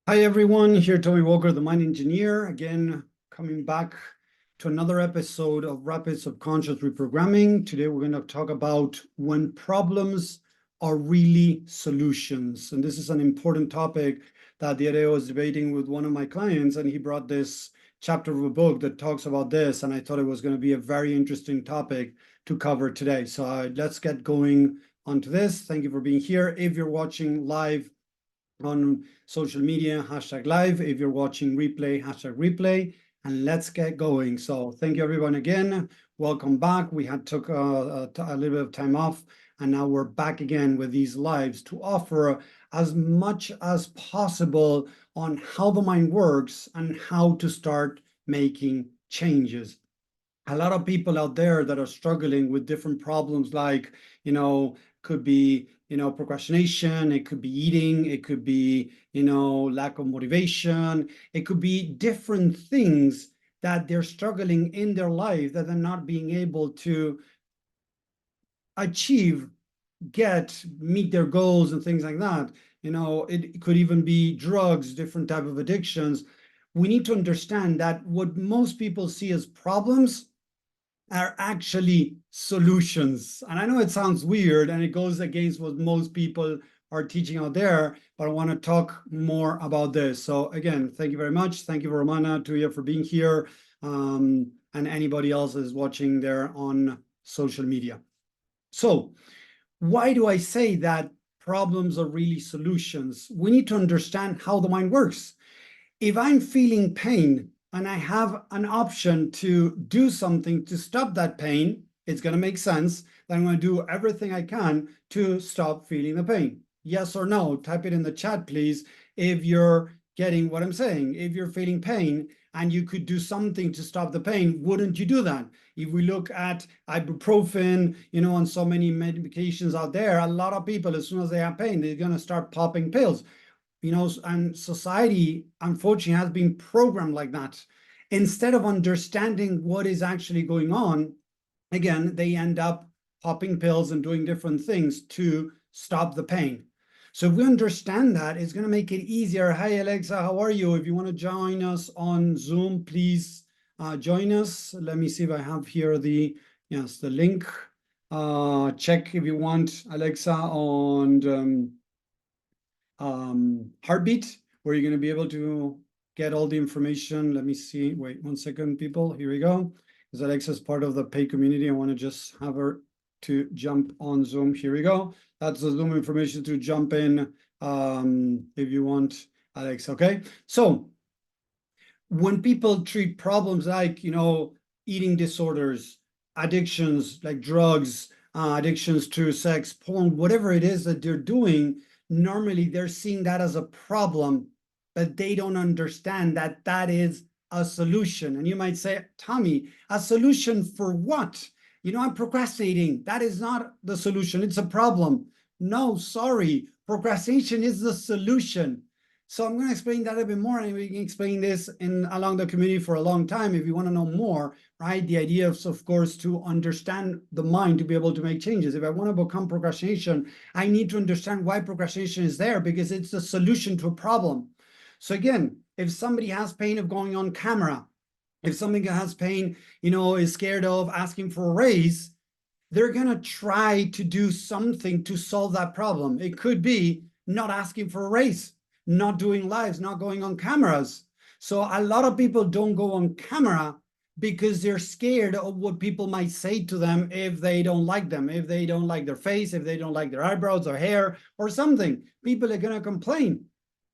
Hi everyone, here Toby Walker, the Mind Engineer, again coming back to another episode of Rapid Subconscious Reprogramming. Today we're going to talk about when problems are really solutions. And this is an important topic that the other day I was debating with one of my clients, and he brought this chapter of a book that talks about this, and I thought it was going to be a very interesting topic to cover today. So let's get going onto this. Thank you for being here. If you're watching live on social media, #live. If you're watching replay, #replay, and let's get going. So thank you everyone again. Welcome back. We had took a little bit of time off, and now we're back again with these lives to offer as much as possible on how the mind works and how to start making changes. A lot of people out there that are struggling with different problems, like, could be, procrastination, it could be eating, it could be, lack of motivation, it could be different things that they're struggling in their life that they're not being able to achieve, meet their goals and things like that. It could even be drugs, different type of addictions. We need to understand that what most people see as problems are actually solutions. And I know it sounds weird and it goes against what most people are teaching out there, but I want to talk more about this. So again, thank you very much. Thank you, Romana, Tuya, for being here, and anybody else is watching there on social media. So why do I say that problems are really solutions? We need to understand how the mind works. If I'm feeling pain, and I have an option to do something to stop that pain, it's going to make sense that I'm going to do everything I can to stop feeling the pain. Yes or no? Type it in the chat, please, if you're getting what I'm saying. If you're feeling pain and you could do something to stop the pain, wouldn't you do that? If we look at ibuprofen, on so many medications out there, a lot of people, as soon as they have pain, they're going to start popping pills. And society, unfortunately, has been programmed like that. Instead of understanding what is actually going on, again, they end up popping pills and doing different things to stop the pain. So if we understand that, it's going to make it easier. Hi, Alexa, how are you? If you want to join us on Zoom, please join us. Let me see if I have here the link. Check if you want, Alexa, on Heartbeat, where you're going to be able to get all the information. Let me see. Wait 1 second, people. Here we go. Because Alexa's part of the paid community. I want to just have her to jump on Zoom. Here we go. That's the Zoom information to jump in if you want, Alex. Okay. So when people treat problems like, eating disorders, addictions like drugs, addictions to sex, porn, whatever it is that they're doing, normally they're seeing that as a problem, but they don't understand that that is a solution. And you might say, Tommy, a solution for what? I'm procrastinating. That is not the solution. It's a problem. No, sorry. Procrastination is the solution. So I'm going to explain that a bit more, and we can explain this along the community for a long time if you want to know more, right? The idea of course, to understand the mind to be able to make changes. If I want to become procrastination, I need to understand why procrastination is there, because it's the solution to a problem. So again, if somebody has pain of going on camera, if somebody has pain, is scared of asking for a raise, they're going to try to do something to solve that problem. It could be not asking for a raise, not doing lives, not going on cameras. So a lot of people don't go on camera because they're scared of what people might say to them if they don't like them, if they don't like their face, if they don't like their eyebrows or hair or something. People are going to complain.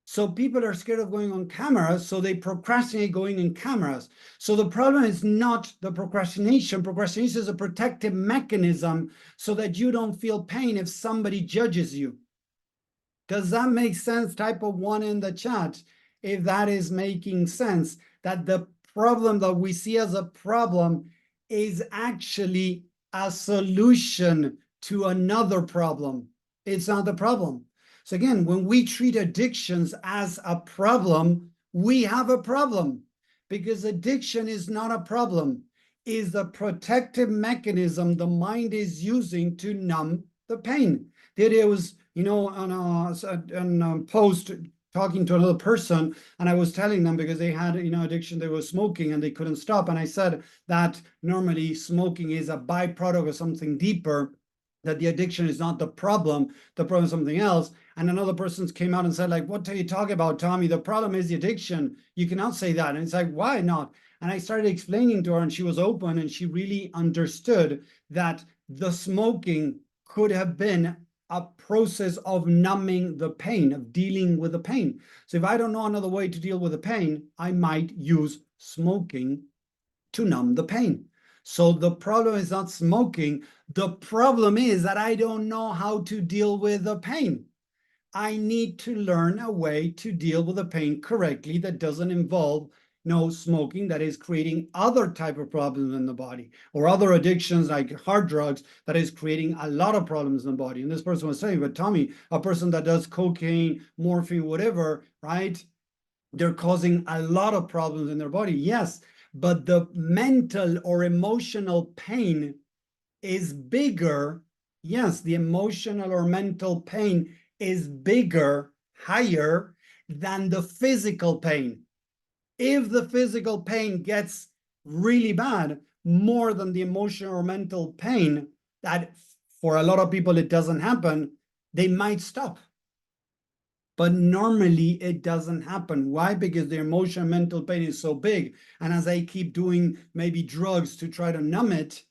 So people are scared of going on cameras, so they procrastinate going on cameras. So the problem is not the procrastination. Procrastination is a protective mechanism so that you don't feel pain if somebody judges you. Does that make sense? Type of 1 in the chat if that is making sense, that the problem that we see as a problem is actually a solution to another problem. It's not the problem. So again, when we treat addictions as a problem, we have a problem, because addiction is not a problem. Is the protective mechanism the mind is using to numb the pain. The idea was, on a post talking to another person, and I was telling them, because they had, addiction, they were smoking and they couldn't stop. And I said that normally smoking is a byproduct of something deeper, that the addiction is not the problem is something else. And another person came out and said, like, what are you talking about, Tommy? The problem is the addiction. You cannot say that. And it's like, why not? And I started explaining to her, and she was open, and she really understood that the smoking could have been a process of numbing the pain, of dealing with the pain. So if I don't know another way to deal with the pain, I might use smoking to numb the pain. So the problem is not smoking. The problem is that I don't know how to deal with the pain. I need to learn a way to deal with the pain correctly that doesn't involve smoking, that is creating other type of problems in the body, or other addictions like hard drugs that is creating a lot of problems in the body. And this person was saying, but Tommy, a person that does cocaine, morphine, whatever, right? They're causing a lot of problems in their body. Yes, but the mental or emotional pain is bigger. Yes, the emotional or mental pain is bigger, higher than the physical pain. If the physical pain gets really bad, more than the emotional or mental pain, that for a lot of people it doesn't happen, they might stop. But normally it doesn't happen. Why? Because the emotional mental pain is so big. And as I keep doing maybe drugs to try to numb it,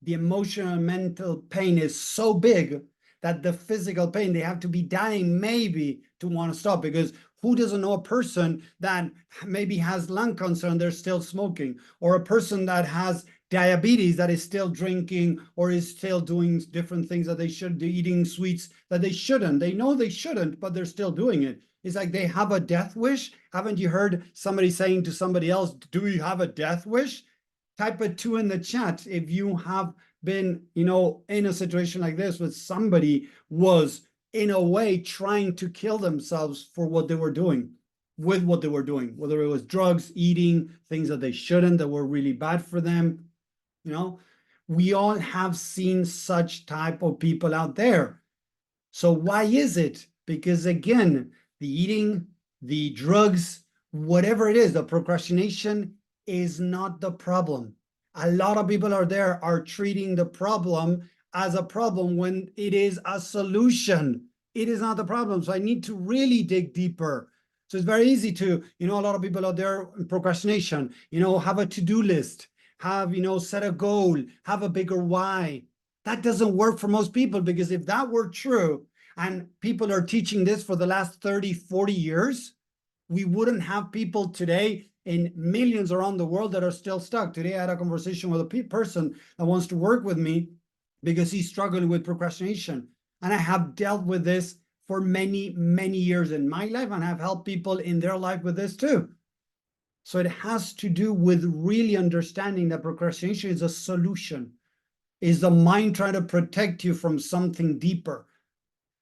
the emotional mental pain is so big that the physical pain, they have to be dying maybe to want to stop. Because who doesn't know a person that maybe has lung cancer and they're still smoking, or a person that has diabetes that is still drinking, or is still doing different things that they should do, eating sweets that they shouldn't. They know they shouldn't, but they're still doing it. It's like they have a death wish. Haven't you heard somebody saying to somebody else, do you have a death wish? Type a 2 in the chat if you have been, in a situation like this, where somebody was in a way trying to kill themselves for what they were doing, with what they were doing, whether it was drugs, eating things that they shouldn't, that were really bad for them. We all have seen such type of people out there. So why is it? Because again, the eating, the drugs, whatever it is, the procrastination is not the problem. A lot of people out there are treating the problem as a problem when it is a solution. It is not the problem. So I need to really dig deeper. So it's very easy to, a lot of people out there in procrastination, have a to-do list, have, set a goal, have a bigger why. That doesn't work for most people, because if that were true, and people are teaching this for the last 30, 40 years, we wouldn't have people today in millions around the world that are still stuck. Today, I had a conversation with a person that wants to work with me because he's struggling with procrastination. And I have dealt with this for many, many years in my life, and have helped people in their life with this too. So it has to do with really understanding that procrastination is a solution, is the mind trying to protect you from something deeper.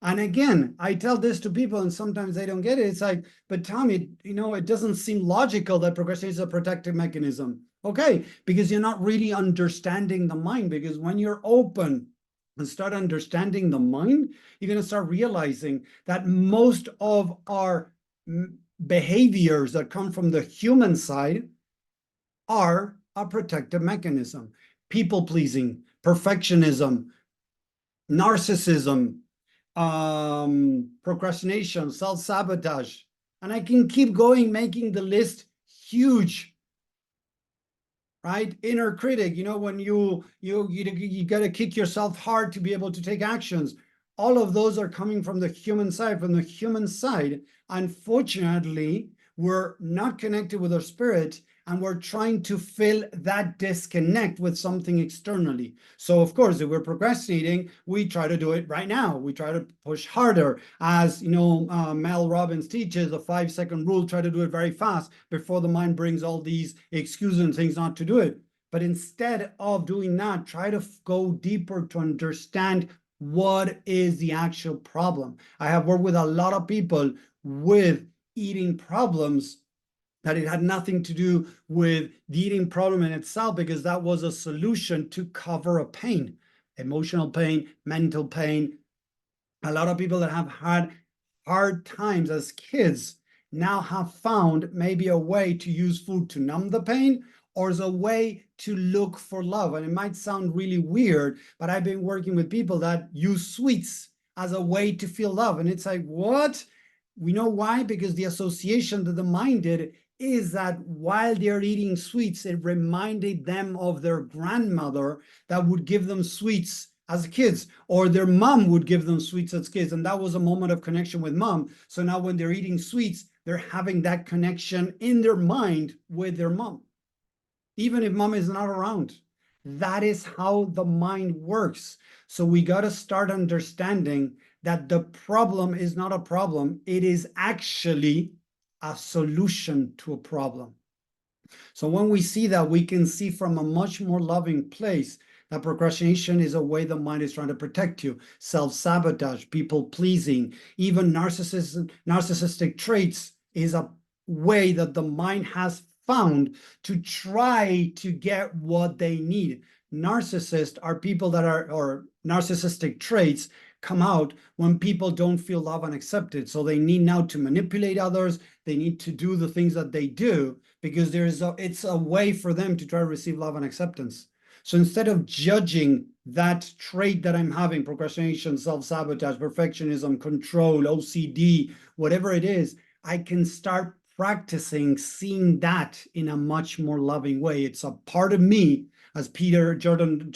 And again, I tell this to people and sometimes they don't get it. It's like, but Tommy, it doesn't seem logical that procrastination is a protective mechanism. Okay, because you're not really understanding the mind. Because when you're open and start understanding the mind, you're going to start realizing that most of our behaviors that come from the human side are a protective mechanism. People pleasing, perfectionism, narcissism, procrastination, self-sabotage, and I can keep going, making the list huge, right? Inner critic, when you got to kick yourself hard to be able to take actions. All of those are coming from the human side. From the human side, unfortunately, we're not connected with our spirit, and we're trying to fill that disconnect with something externally. So of course, if we're procrastinating, we try to do it right now. We try to push harder. As Mel Robbins teaches, the 5-second rule, try to do it very fast before the mind brings all these excuses and things not to do it. But instead of doing that, try to go deeper to understand what is the actual problem. I have worked with a lot of people with eating problems that it had nothing to do with the eating problem in itself, because that was a solution to cover a pain, emotional pain, mental pain. A lot of people that have had hard times as kids now have found maybe a way to use food to numb the pain or as a way to look for love. And it might sound really weird, but I've been working with people that use sweets as a way to feel love. And it's like, what? We know why? Because the association that the mind did is that while they're eating sweets, it reminded them of their grandmother that would give them sweets as kids, or their mom would give them sweets as kids. And that was a moment of connection with mom. So now when they're eating sweets, they're having that connection in their mind with their mom, even if mom is not around. That is how the mind works. So we got to start understanding that the problem is not a problem. It is actually a solution to a problem. So when we see that, we can see from a much more loving place that procrastination is a way the mind is trying to protect you. Self-sabotage, people-pleasing, even narcissistic traits is a way that the mind has found to try to get what they need. Narcissists are people that are, or narcissistic traits come out when people don't feel loved and accepted. So they need now to manipulate others. They need to do the things that they do because it's a way for them to try to receive love and acceptance. So instead of judging that trait that I'm having, procrastination, self-sabotage, perfectionism, control, OCD, whatever it is, I can start practicing seeing that in a much more loving way. It's a part of me, as Jordan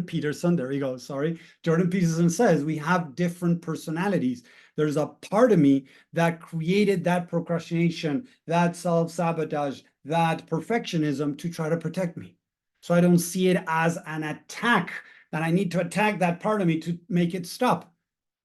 Peterson, there you go, sorry. Jordan Peterson says we have different personalities. There's a part of me that created that procrastination, that self-sabotage, that perfectionism to try to protect me. So I don't see it as an attack that I need to attack that part of me to make it stop.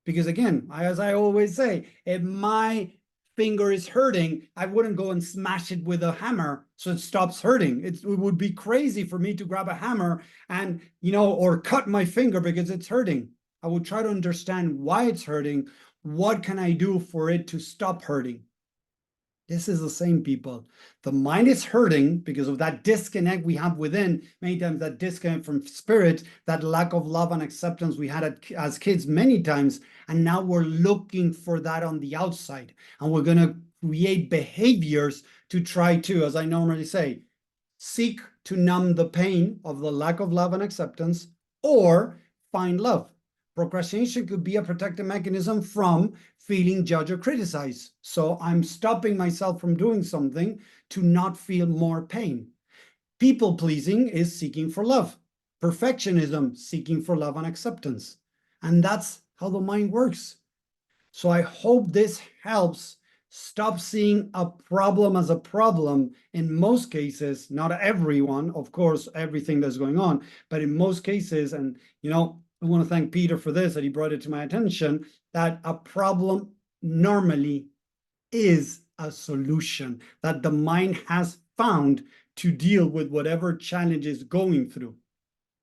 Because again, as I always say, if my finger is hurting, I wouldn't go and smash it with a hammer so it stops hurting. It would be crazy for me to grab a hammer and, or cut my finger because it's hurting. I would try to understand why it's hurting. What can I do for it to stop hurting? This is the same, people. The mind is hurting because of that disconnect we have within, many times that disconnect from spirit, that lack of love and acceptance we had as kids many times. And now we're looking for that on the outside. And we're going to create behaviors to try to, as I normally say, seek to numb the pain of the lack of love and acceptance or find love. Procrastination could be a protective mechanism from feeling judged or criticized. So I'm stopping myself from doing something to not feel more pain. People pleasing is seeking for love. Perfectionism, seeking for love and acceptance. And that's how the mind works. So I hope this helps stop seeing a problem as a problem in most cases, not everyone, of course, everything that's going on, but in most cases, and I want to thank Peter for this, that he brought it to my attention, that a problem normally is a solution that the mind has found to deal with whatever challenge is going through.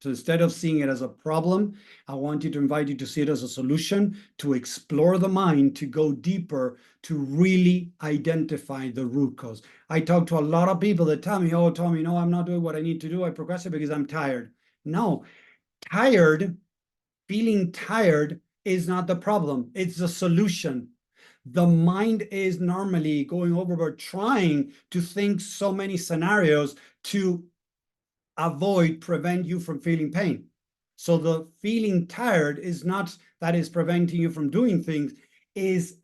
So instead of seeing it as a problem, I want you to invite you to see it as a solution, to explore the mind, to go deeper, to really identify the root cause. I talk to a lot of people that tell me, oh, Tommy, no, I'm not doing what I need to do. I procrastinate because I'm tired. No, feeling tired is not the problem. It's the solution. The mind is normally going overboard, trying to think so many scenarios to prevent you from feeling pain. So the feeling tired is not that is preventing you from doing things, is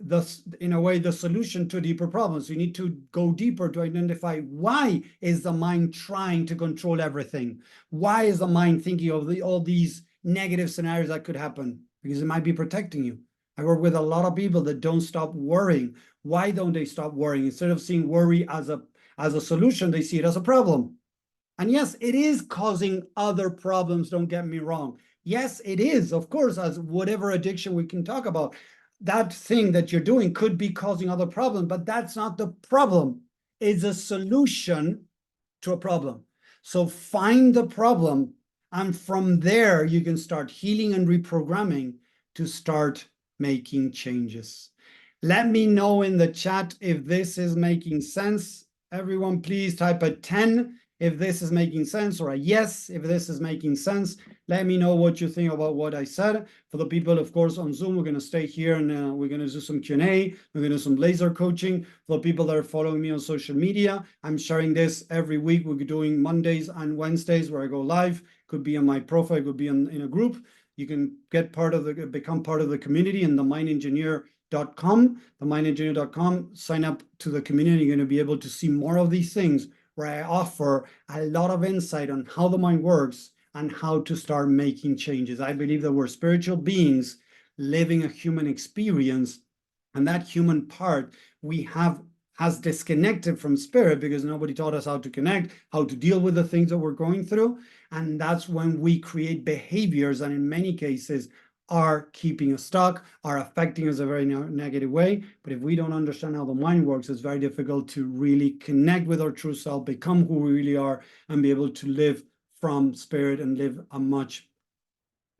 in a way the solution to deeper problems. You need to go deeper to identify why is the mind trying to control everything? Why is the mind thinking of all these negative scenarios that could happen? Because it might be protecting you. I work with a lot of people that don't stop worrying. Why don't they stop worrying? Instead of seeing worry as a solution, they see it as a problem. And yes, it is causing other problems, don't get me wrong. Yes, it is, of course, as whatever addiction we can talk about. That thing that you're doing could be causing other problems, but that's not the problem. It's a solution to a problem. So find the problem, and from there, you can start healing and reprogramming to start making changes. Let me know in the chat if this is making sense. Everyone, please type a 10 if this is making sense, or a yes if this is making sense. Let me know what you think about what I said. For the people, of course, on Zoom, we're going to stay here and we're going to do some Q&A. We're going to do some laser coaching. For the people that are following me on social media, I'm sharing this every week. We're doing Mondays and Wednesdays where I go live. Could be on my profile, could be in a group. You can become part of the community in themindengineer.com, themindengineer.com. Sign up to the community. You're going to be able to see more of these things where I offer a lot of insight on how the mind works and how to start making changes. I believe that we're spiritual beings living a human experience, and that human part has disconnected from spirit because nobody taught us how to connect, how to deal with the things that we're going through. And that's when we create behaviors that in many cases are keeping us stuck, are affecting us a very negative way. But if we don't understand how the mind works, it's very difficult to really connect with our true self, become who we really are, and be able to live from spirit and live a much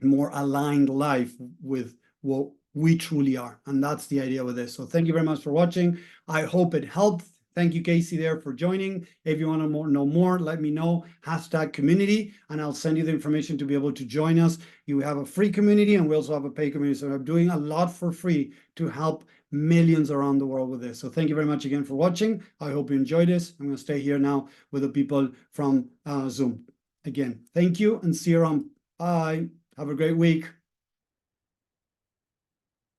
more aligned life with what we truly are. And that's the idea with this. So thank you very much for watching. I hope it helped. Thank you, Casey, there for joining. If you want to know more, let me know, #community, and I'll send you the information to be able to join us. You have a free community and we also have a paid community. So I'm doing a lot for free to help millions around the world with this. So thank you very much again for watching. I hope you enjoyed this. I'm going to stay here now with the people from Zoom. Again, thank you and see you around. Bye. Have a great week.